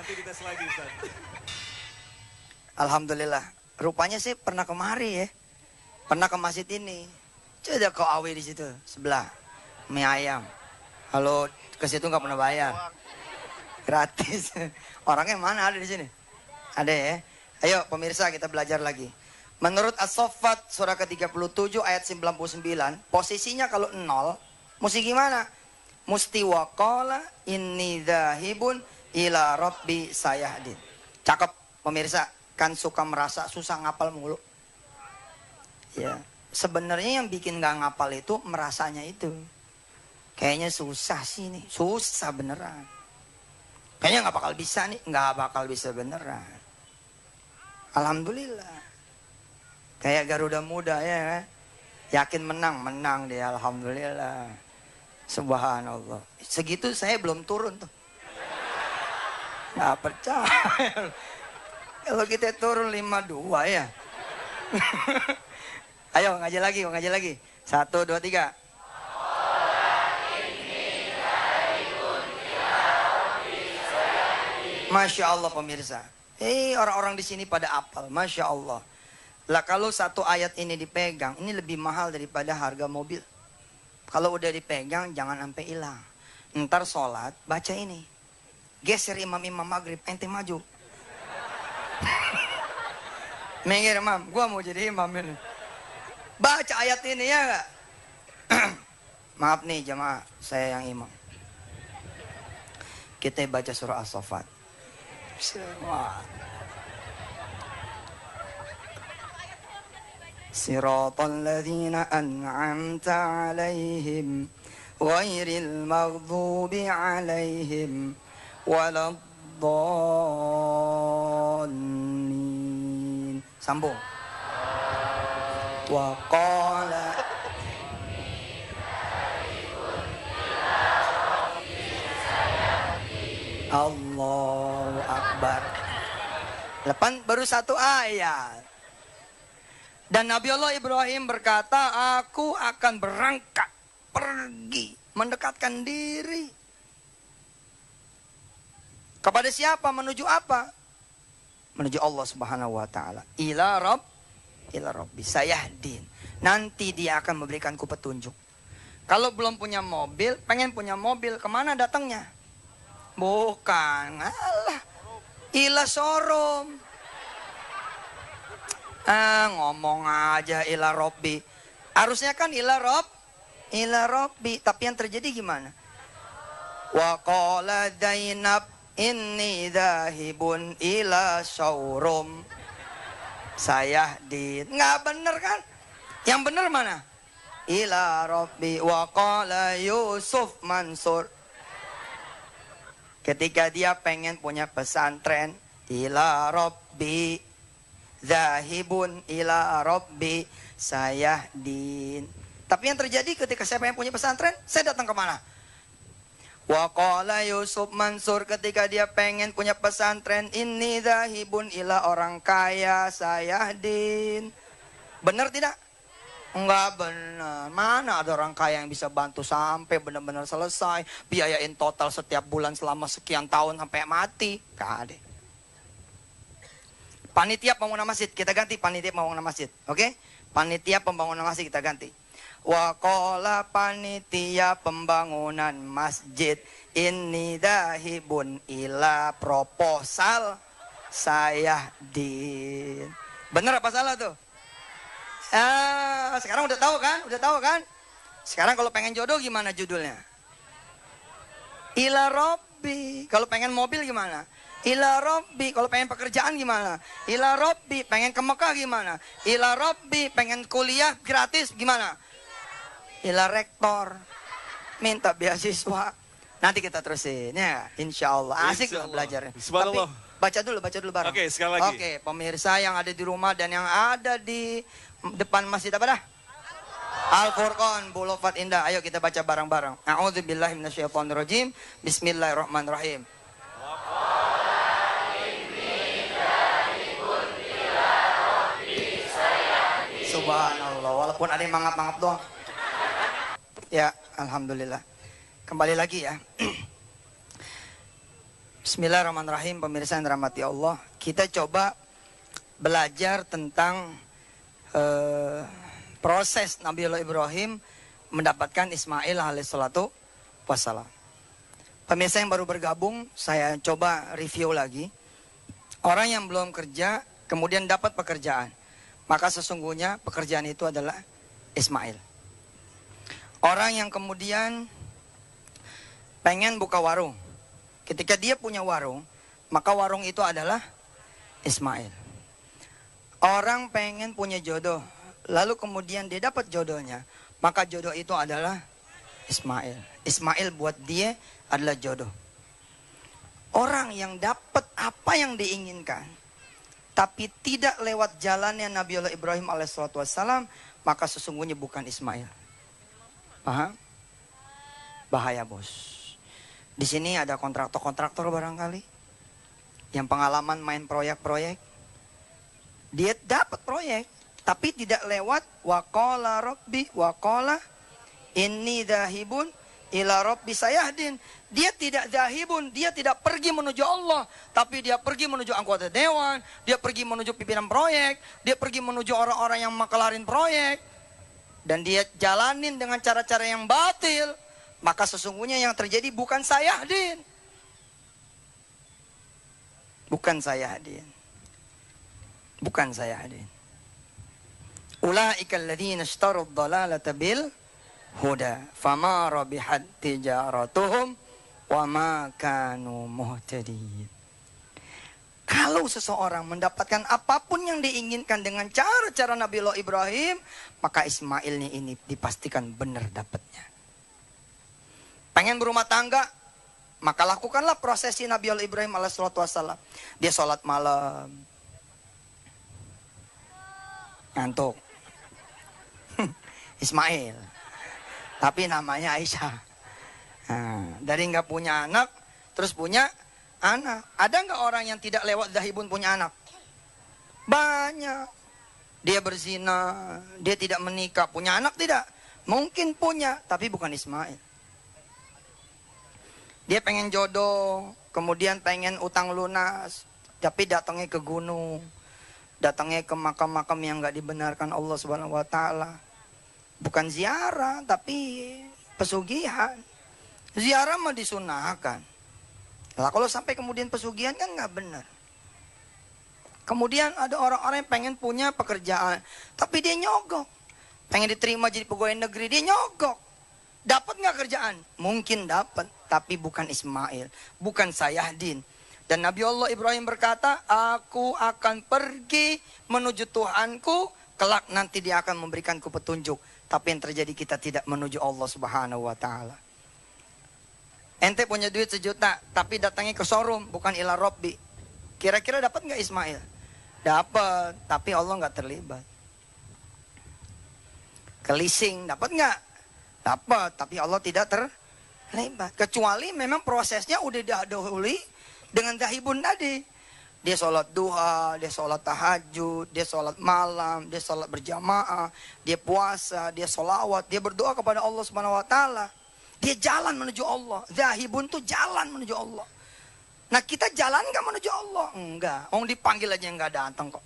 Nanti dites lagi Ustaz. Alhamdulillah. Rupanya sih pernah kemari ya. Pernah ke masjid ini. Coba kau awe di situ sebelah. Mie ayam. Kalau ke situ nggak pernah bayar. Gratis. Orangnya mana ada di sini? Ada ya. Ayo pemirsa kita belajar lagi. Menurut As-Saffat surah ke-37 ayat 99, posisinya kalau 0, mesti gimana? Musti waqala inni dzahibun ila rabbi sayahdin. Cakep pemirsa, kan suka merasa susah ngapal mulu. Ya, sebenarnya yang bikin nggak ngapal itu merasanya itu. Kayaknya susah sih nih, susah beneran. Kayaknya nggak bakal bisa nih, nggak bakal bisa beneran. Alhamdulillah. Kayak Garuda Muda ya kan. Yakin menang dia, alhamdulillah. Subhanallah. Segitu saya belum turun tuh. Nggak percaya. Kalau kita turun 52 ya. Ayo ngaji lagi. 1, 2, 3. Masya Allah pemirsa. Orang-orang di sini pada apal. Masya Allah. Lah kalau satu ayat ini dipegang, ini lebih mahal daripada harga mobil. Kalau udah dipegang jangan sampai hilang. Ntar sholat baca ini. Geser imam maghrib, ente maju. Minggir imam, gua mau jadi imam ini. Baca ayat ini ya gak? Maaf nih jemaah, saya yang imam. Kita baca surah As-Saffat. Siratal ladzina an'amta 'alaihim ghairil maghdubi 'alaihim waladdallin. Sambung. Wa qala Allahu Akbar. Lepas baru satu ayat. Dan Nabi Allah Ibrahim berkata, aku akan berangkat, pergi, mendekatkan diri. Kepada siapa? Menuju apa? Menuju Allah Subhanahu wa taala. Ila Rabbi sayahdin. Nanti dia akan memberikanku petunjuk. Kalau belum punya mobil, pengen punya mobil, kemana datangnya? Bukan, alah, ila showroom. Ngomong aja ila Rabbi. Harusnya kan ila Rabbi. Tapi yang terjadi gimana? Wa qala Zainab inni dzahibun ila showroom sayahdin. Nggak bener kan? Yang bener mana? Ila Rabbi. Wa qala Yusuf Mansur. Ketika dia pengen punya pesantren, ila Rabbi zahibun ila Rabbi sayahdin. Tapi yang terjadi ketika saya pengen punya pesantren, saya datang kemana? Wa qala Yusuf Mansur, ketika dia pengen punya pesantren, inni zahibun ila orang kaya sayahdin. Benar tidak? Enggak benar. Mana ada orang kaya yang bisa bantu sampai benar-benar selesai, biayain total setiap bulan selama sekian tahun sampai mati? Enggak ada. Panitia pembangunan masjid, kita ganti panitia pembangunan masjid. Oke? Panitia pembangunan masjid kita ganti. Wa qala panitia pembangunan masjid inni dzahibun ila proposal sayahdin. Bener apa salah tuh? Sekarang udah tahu kan? Sekarang kalau pengen jodoh gimana judulnya? Ila Rabbi. Kalau pengen mobil gimana? Ila Rabbi. Kalau pengen pekerjaan gimana? Ila Rabbi. Pengen ke Mekah gimana? Ila Rabbi. Pengen kuliah gratis gimana? Ila rektor. Minta beasiswa. Nanti kita terusin ya. Insya Allah. Asik loh belajarnya. Tapi baca dulu bareng. Oke, sekali lagi. Oke, pemirsa yang ada di rumah dan yang ada di depan masjid apa dah? Al-Furqan, Boulevard Indah. Ayo kita baca bareng-bareng. A'udzubillahi minasyaitonirrajim. Bismillahirrahmanirrahim. Subhanallah, walaupun ada yang mangap-mangap doang. Ya, alhamdulillah. Kembali lagi ya. Bismillahirrahmanirrahim, pemirsa yang dirahmati Allah. Kita coba belajar tentang proses Nabiullah Ibrahim mendapatkan Ismail alaihissalatu wassalam. Pemirsa yang baru bergabung, saya coba review lagi. Orang yang belum kerja, kemudian dapat pekerjaan, maka sesungguhnya pekerjaan itu adalah Ismail. Orang yang kemudian pengen buka warung, ketika dia punya warung, maka warung itu adalah Ismail. Orang pengen punya jodoh, lalu kemudian dia dapat jodohnya, maka jodoh itu adalah Ismail. Ismail buat dia adalah jodoh. Orang yang dapat apa yang diinginkan, tapi tidak lewat jalannya Nabiullah Ibrahim alaihissalam, maka sesungguhnya bukan Ismail. Paham? Bahaya, bos. Di sini ada kontraktor barangkali yang pengalaman main proyek-proyek. Dia dapat proyek, tapi tidak lewat waqala rabbi waqala inni dzahibun ila rabbi sayahdin. Dia tidak dzahibun, dia tidak pergi menuju Allah, tapi dia pergi menuju anggota dewan, dia pergi menuju pimpinan proyek, dia pergi menuju orang-orang yang makelarin proyek, dan dia jalanin dengan cara-cara yang batil. Maka sesungguhnya yang terjadi bukan sayahdin. Bukan sayahdin. Bukan sayahdin. Ulaika alladzina ishtaru ad-dhalalata bil huda fama rabihat tijaratuhum wa ma kanu muhtadin. Kalau seseorang mendapatkan apapun yang diinginkan dengan cara-cara Nabiullah Ibrahim, maka Ismail ini dipastikan benar dapatnya. Pengen berumah tangga, maka lakukanlah prosesi Nabiullah Ibrahim alaihissalam. Dia sholat malam, ngantuk. Ismail, tapi namanya Aisyah. Nah, dari nggak punya anak, terus punya anak. Ada nggak orang yang tidak lewat dzahibun punya anak? Banyak. Dia berzina, dia tidak menikah, punya anak tidak? Mungkin punya, tapi bukan Ismail. Dia pengen jodoh, kemudian pengen utang lunas, tapi datangnya ke gunung, datangnya ke makam-makam yang nggak dibenarkan Allah Subhanahu Wa Taala. Bukan ziarah, tapi pesugihan. Ziarah mah disunahkan. Lah kalau sampai kemudian pesugihan kan nggak benar. Kemudian ada orang-orang yang pengen punya pekerjaan, tapi dia nyogok. Pengen diterima jadi pegawai negeri, dia nyogok. Dapat nggak kerjaan? Mungkin dapat, tapi bukan Ismail, bukan sayahdin. Dan Nabi Allah Ibrahim berkata, aku akan pergi menuju Tuhanku, kelak nanti dia akan memberikanku petunjuk. Tapi yang terjadi kita tidak menuju Allah Subhanahu Wa Taala. Ente punya duit 1 juta, tapi datangnya ke showroom, bukan ila Robbi. Kira-kira dapat nggak Ismail? Dapat, tapi Allah nggak terlibat. Ke leasing, dapat nggak? Dapat, tapi Allah tidak terlibat. Kecuali memang prosesnya udah didahului dengan dzahibun tadi. Dia sholat duha, dia sholat tahajud, dia sholat malam, dia sholat berjamaah, dia puasa, dia sholawat, dia berdoa kepada Allah Subhanahu Wa Taala. Dia jalan menuju Allah. Dzahibun tuh jalan menuju Allah. Nah kita jalan nggak menuju Allah? Enggak. Orang dipanggil aja nggak datang kok.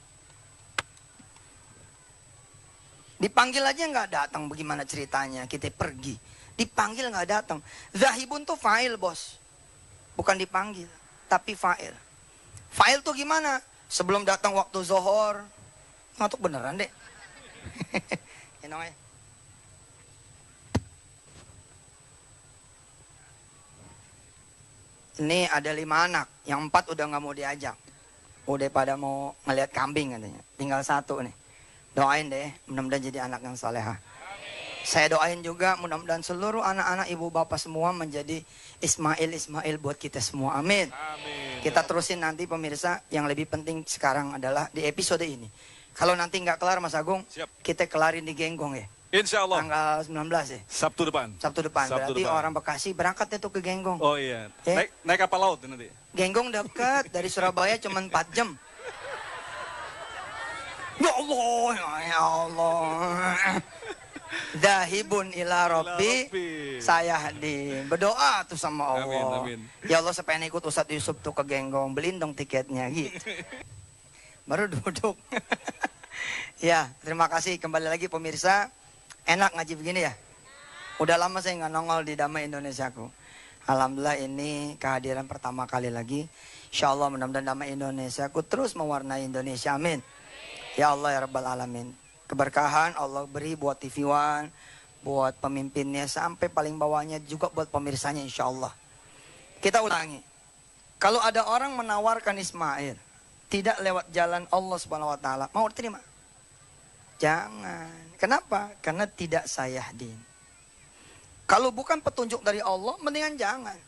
Dipanggil aja nggak datang, bagaimana ceritanya? Kita pergi, dipanggil nggak datang. Dzahibun tuh fa'il, bos, bukan dipanggil, tapi fa'il. Fa'il tuh gimana? Sebelum datang waktu zuhur, ngantuk beneran deh. Ini ada 5 anak, yang 4 udah nggak mau diajak, udah pada mau ngeliat kambing katanya. Tinggal 1 nih. Doain deh, mudah-mudahan jadi anak yang salehah. Saya doain juga mudah-mudahan seluruh anak-anak ibu bapak semua menjadi Ismail buat kita semua. Amin. Amin. Kita terusin nanti pemirsa. Yang lebih penting sekarang adalah di episode ini. Kalau nanti nggak kelar Mas Agung, siap, kita kelarin di Genggong ya. Insya Allah. Tanggal 19 ya. Sabtu depan. Sabtu depan. Berarti depan. orang Bekasi berangkat itu ke Genggong. Oh iya. Ya? Naik kapal laut nanti. Genggong dekat dari Surabaya cuma 4 jam. Ya Allah, ya Allah. Dahibun ila Rabbi Rabbi. Sayahdin. Berdoa tuh sama Allah. Amin, amin. Ya Allah saya pengen ikut Ustadz Yusuf tuh ke Genggong. Beliin dong tiketnya gitu. Baru duduk. Ya, terima kasih. Kembali lagi pemirsa. Enak ngaji begini ya? Udah lama saya nggak nongol di Damai Indonesiaku. Alhamdulillah ini kehadiran pertama kali lagi. Insya Allah mudah-mudahan Damai Indonesiaku terus mewarnai Indonesia. Amin. Ya Allah ya Rabbal Alamin. Keberkahan Allah beri buat TV One, buat pemimpinnya, sampai paling bawahnya juga buat pemirsanya insya Allah. Kita ulangi. Kalau ada orang menawarkan Ismail, tidak lewat jalan Allah Subhanahu Wa Taala, mau terima? Jangan. Kenapa? Karena tidak sayahdin. Kalau bukan petunjuk dari Allah, mendingan jangan.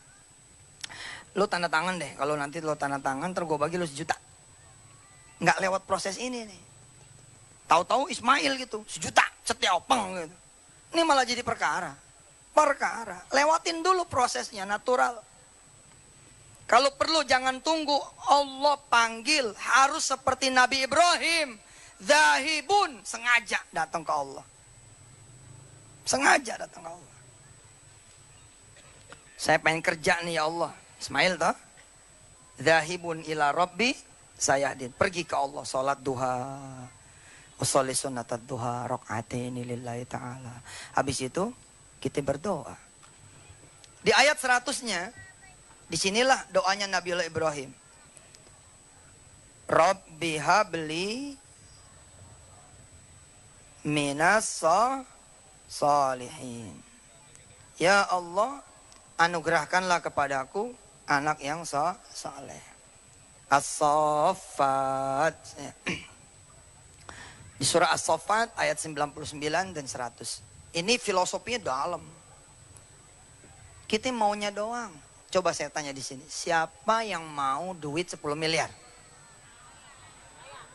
Lo tanda tangan deh. Kalau nanti lo tanda tangan, ntar gue bagi lo 1 juta. Nggak lewat proses ini nih. Tahu-tahu Ismail gitu, 1 juta, setiap peng gitu. Ini malah jadi perkara. Perkara. Lewatin dulu prosesnya, natural. Kalau perlu jangan tunggu Allah panggil. Harus seperti Nabi Ibrahim. Zahibun. Sengaja datang ke Allah. Sengaja datang ke Allah. Saya pengen kerja nih ya Allah. Ismail toh. Zahibun ila Rabbi Sayahdin. Pergi ke Allah. Salat duha. Usolli sunnatat duha rakaataini lillahi ta'ala. Habis itu kita berdoa. Di ayat 100-nya, disinilah doanya Nabiullah Ibrahim. Rabbi habli minas salihin. Ya Allah, anugerahkanlah kepadaku anak yang saleh. As-Saffat. Di surah As-Saffat ayat 99 dan 100. Ini filosofinya dalam. Kita maunya doang. Coba saya tanya di sini, siapa yang mau duit 10 miliar?